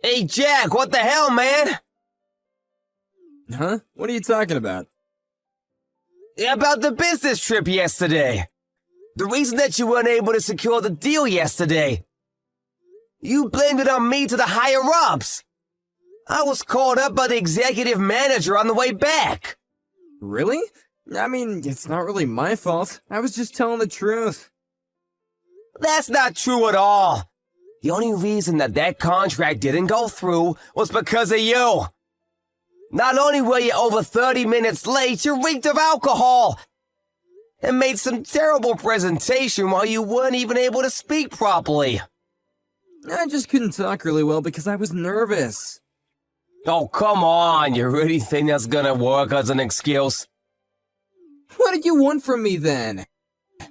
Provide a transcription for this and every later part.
Hey, Jack, what the hell, man? Huh? What are you talking about? About the business trip yesterday. The reason that you weren't able to secure the deal yesterday. You blamed it on me to the higher-ups. I was called up by the executive manager on the way back. Really? I mean, it's not really my fault. I was just telling the truth. That's not true at all. The only reason that contract didn't go through was because of you. Not only were you over 30 minutes late, you reeked of alcohol and made some terrible presentation while you weren't even able to speak properly. I just couldn't talk really well because I was nervous. Oh, come on. You really think that's gonna work as an excuse? What did you want from me then?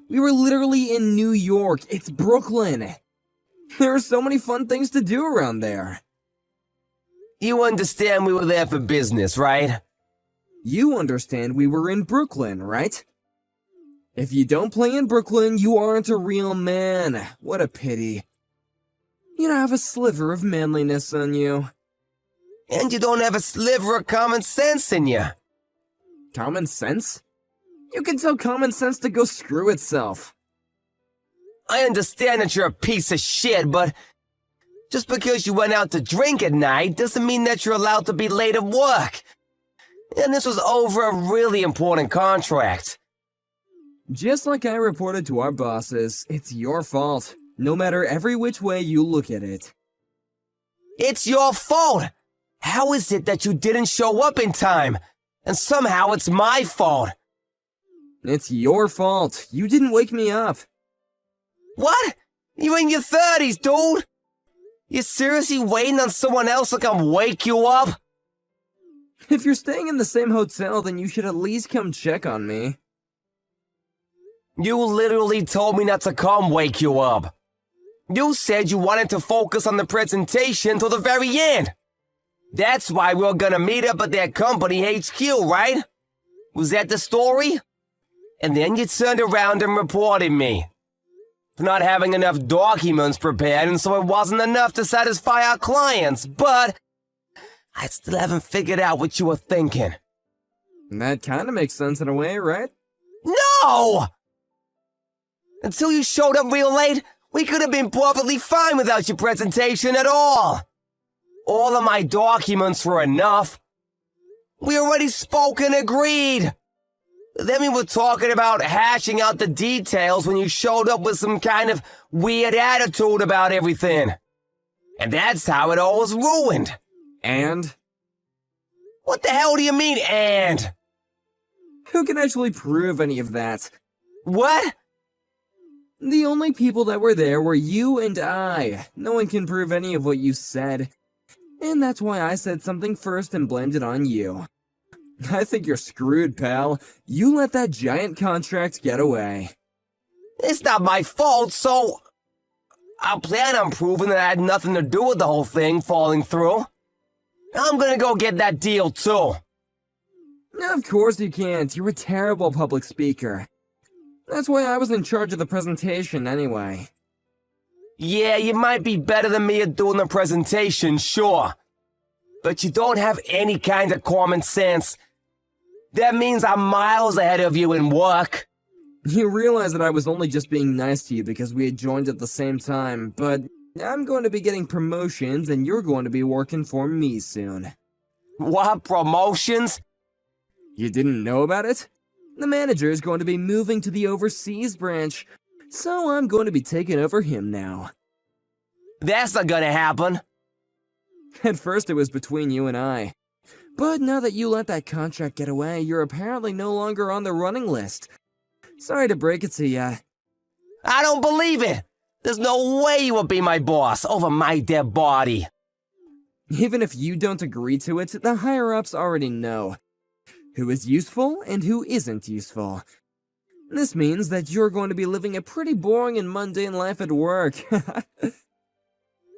We were literally in New York. It's Brooklyn. There are so many fun things to do around there. You understand we were there for business, right? You understand we were in Brooklyn, right? If you don't play in Brooklyn, you aren't a real man. What a pity. You don't have a sliver of manliness on you. And you don't have a sliver of common sense in you. Common sense? You can tell common sense to go screw itself. I understand that you're a piece of shit, but just because you went out to drink at night doesn't mean that you're allowed to be late at work. And this was over a really important contract. Just like I reported to our bosses, it's your fault, no matter every which way you look at it. It's your fault! How is it that you didn't show up in time? And somehow it's my fault. It's your fault. You didn't wake me up. What? You're in your 30s, dude! You seriously waiting on someone else to come wake you up? If you're staying in the same hotel, then you should at least come check on me. You literally told me not to come wake you up. You said you wanted to focus on the presentation till the very end. That's why we were gonna meet up at that company HQ, right? Was that the story? And then you turned around and reported me for not having enough documents prepared, and so it wasn't enough to satisfy our clients, but I still haven't figured out what you were thinking. That kinda makes sense in a way, right? No! Until you showed up real late, we could have been perfectly fine without your presentation at all. All of my documents were enough. We already spoke and agreed. Then we were talking about hashing out the details when you showed up with some kind of weird attitude about everything. And that's how it all was ruined. And? What the hell do you mean, and? Who can actually prove any of that? What? The only people that were there were you and I. No one can prove any of what you said. And that's why I said something first and blamed it on you. I think you're screwed, pal. You let that giant contract get away. It's not my fault, so I'll plan on proving that I had nothing to do with the whole thing falling through. I'm gonna go get that deal, too. Of course you can't. You're a terrible public speaker. That's why I was in charge of the presentation anyway. Yeah, you might be better than me at doing the presentation, sure. But you don't have any kind of common sense. That means I'm miles ahead of you in work. You realize that I was only just being nice to you because we had joined at the same time, but I'm going to be getting promotions and you're going to be working for me soon. What, promotions? You didn't know about it? The manager is going to be moving to the overseas branch, so I'm going to be taking over him now. That's not gonna happen. At first it was between you and I. But now that you let that contract get away, you're apparently no longer on the running list. Sorry to break it to ya. I don't believe it. There's no way you would be my boss over my dead body. Even if you don't agree to it, the higher-ups already know who is useful and who isn't useful. This means that you're going to be living a pretty boring and mundane life at work.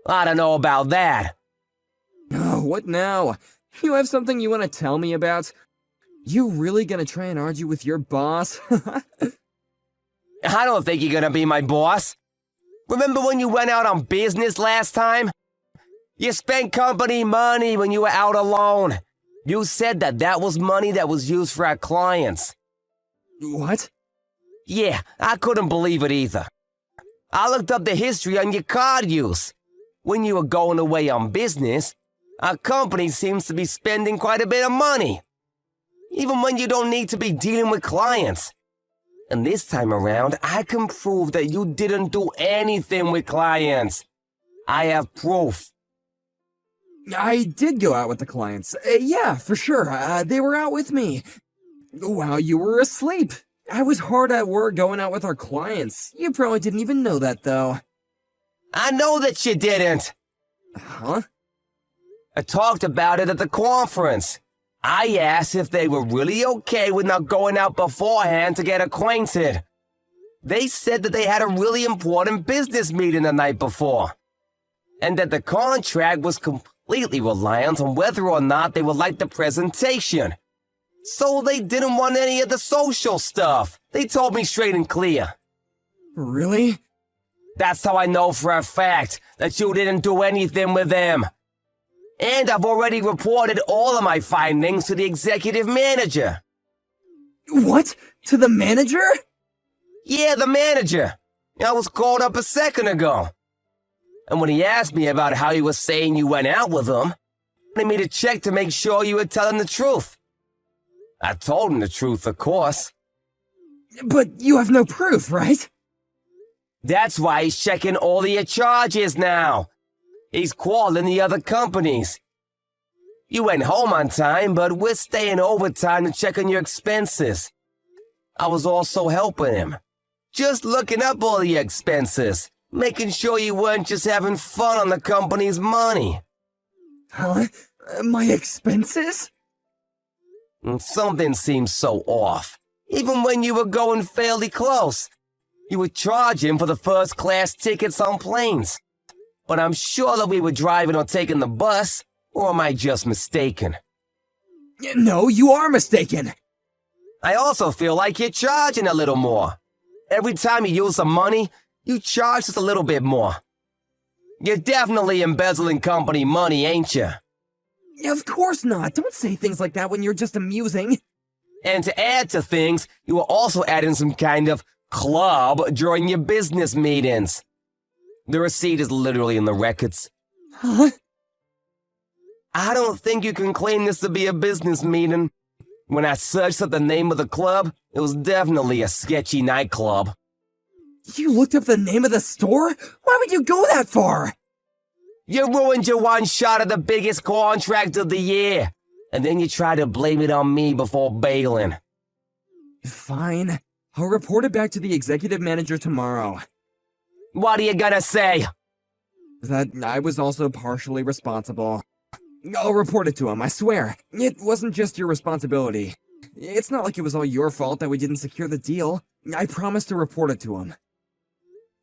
I don't know about that. Oh, what now? You have something you want to tell me about? You really gonna try and argue with your boss? I don't think you're gonna be my boss. Remember when you went out on business last time? You spent company money when you were out alone. You said that was money that was used for our clients. What? Yeah, I couldn't believe it either. I looked up the history on your card use. When you were going away on business, our company seems to be spending quite a bit of money. Even when you don't need to be dealing with clients. And this time around, I can prove that you didn't do anything with clients. I have proof. I did go out with the clients. Yeah, for sure. They were out with me. While you were asleep. I was hard at work going out with our clients. You probably didn't even know that, though. I know that you didn't. Huh? I talked about it at the conference. I asked if they were really okay with not going out beforehand to get acquainted. They said that they had a really important business meeting the night before, and that the contract was completely reliant on whether or not they would like the presentation. So they didn't want any of the social stuff. They told me straight and clear. Really? That's how I know for a fact that you didn't do anything with them. And I've already reported all of my findings to the executive manager. What? To the manager? Yeah, the manager. I was called up a second ago. And when he asked me about how he was saying you went out with him, he wanted me to check to make sure you were telling the truth. I told him the truth, of course. But you have no proof, right? That's why he's checking all of your charges now. He's calling the other companies. You went home on time, but we're staying overtime to check on your expenses. I was also helping him. Just looking up all your expenses, making sure you weren't just having fun on the company's money. Huh? My expenses? Something seems so off. Even when you were going fairly close. You were charging for the first-class tickets on planes. But I'm sure that we were driving or taking the bus, or am I just mistaken? No, you are mistaken. I also feel like you're charging a little more. Every time you use some money, you charge just a little bit more. You're definitely embezzling company money, ain't you? Of course not. Don't say things like that when you're just amusing. And to add to things, you were also adding some kind of club during your business meetings. The receipt is literally in the records. Huh? I don't think you can claim this to be a business meeting. When I searched up the name of the club, it was definitely a sketchy nightclub. You looked up the name of the store? Why would you go that far? You ruined your one shot at the biggest contract of the year, and then you try to blame it on me before bailing. Fine. I'll report it back to the executive manager tomorrow. What are you gonna say? That I was also partially responsible. I'll report it to him, I swear. It wasn't just your responsibility. It's not like it was all your fault that we didn't secure the deal. I promised to report it to him.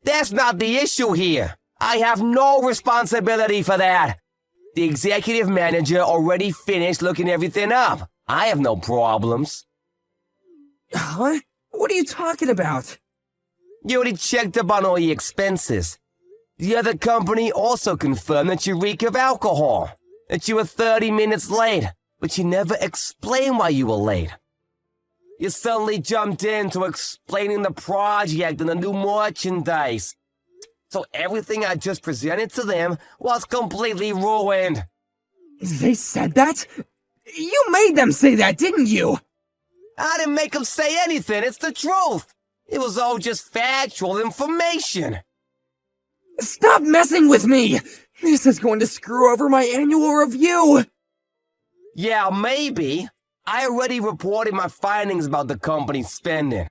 That's not the issue here. I have no responsibility for that. The executive manager already finished looking everything up. I have no problems. Huh? What are you talking about? You already checked up on all your expenses. The other company also confirmed that you reek of alcohol, that you were 30 minutes late, but you never explained why you were late. You suddenly jumped into explaining the project and the new merchandise. So everything I just presented to them was completely ruined. They said that? You made them say that, didn't you? I didn't make them say anything, it's the truth. It was all just factual information. Stop messing with me! This is going to screw over my annual review! Yeah, maybe. I already reported my findings about the company's spending.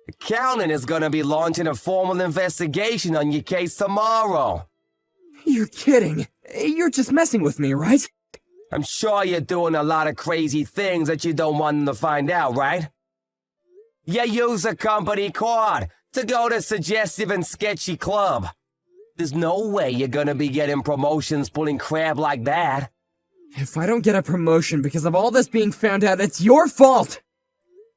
Accounting is gonna be launching a formal investigation on your case tomorrow. You're kidding. You're just messing with me, right? I'm sure you're doing a lot of crazy things that you don't want them to find out, right? You use a company card to go to suggestive and sketchy club. There's no way you're gonna be getting promotions pulling crap like that. If I don't get a promotion because of all this being found out, it's your fault!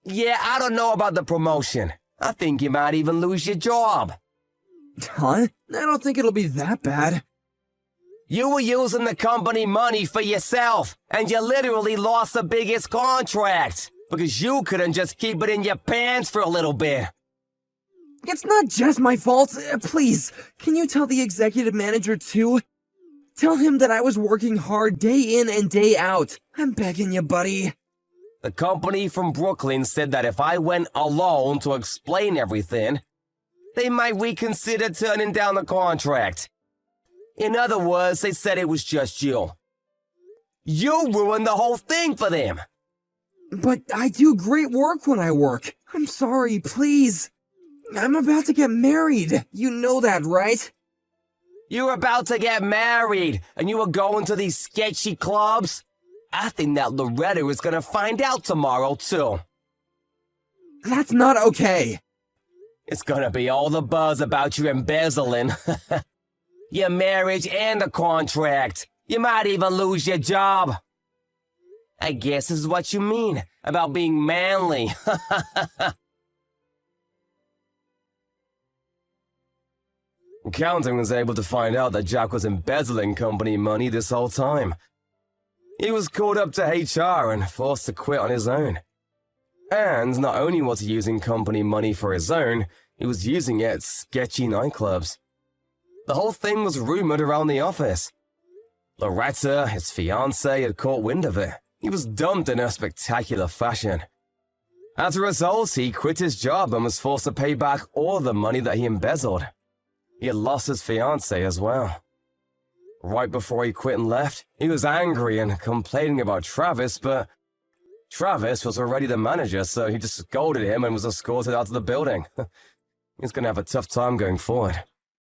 Yeah, I don't know about the promotion. I think you might even lose your job. Huh? I don't think it'll be that bad. You were using the company money for yourself, and you literally lost the biggest contract because you couldn't just keep it in your pants for a little bit. It's not just my fault. Please, can you tell the executive manager too? Tell him that I was working hard day in and day out. I'm begging you, buddy. The company from Brooklyn said that if I went alone to explain everything, they might reconsider turning down the contract. In other words, they said it was just you. You ruined the whole thing for them. But I do great work when I work. I'm sorry, please. I'm about to get married. You know that, right? You were about to get married, and you were going to these sketchy clubs? I think that Loretta is gonna find out tomorrow, too. That's not okay. It's gonna be all the buzz about you embezzling. Your marriage and the contract. You might even lose your job. I guess this is what you mean about being manly. Accounting was able to find out that Jack was embezzling company money this whole time. He was called up to HR and forced to quit on his own. And not only was he using company money for his own, he was using it at sketchy nightclubs. The whole thing was rumored around the office. Loretta, his fiancée, had caught wind of it. He was dumped in a spectacular fashion. As a result, he quit his job and was forced to pay back all the money that he embezzled. He had lost his fiancée as well. Right before he quit and left, he was angry and complaining about Travis, but Travis was already the manager, so he just scolded him and was escorted out of the building. He's gonna have a tough time going forward.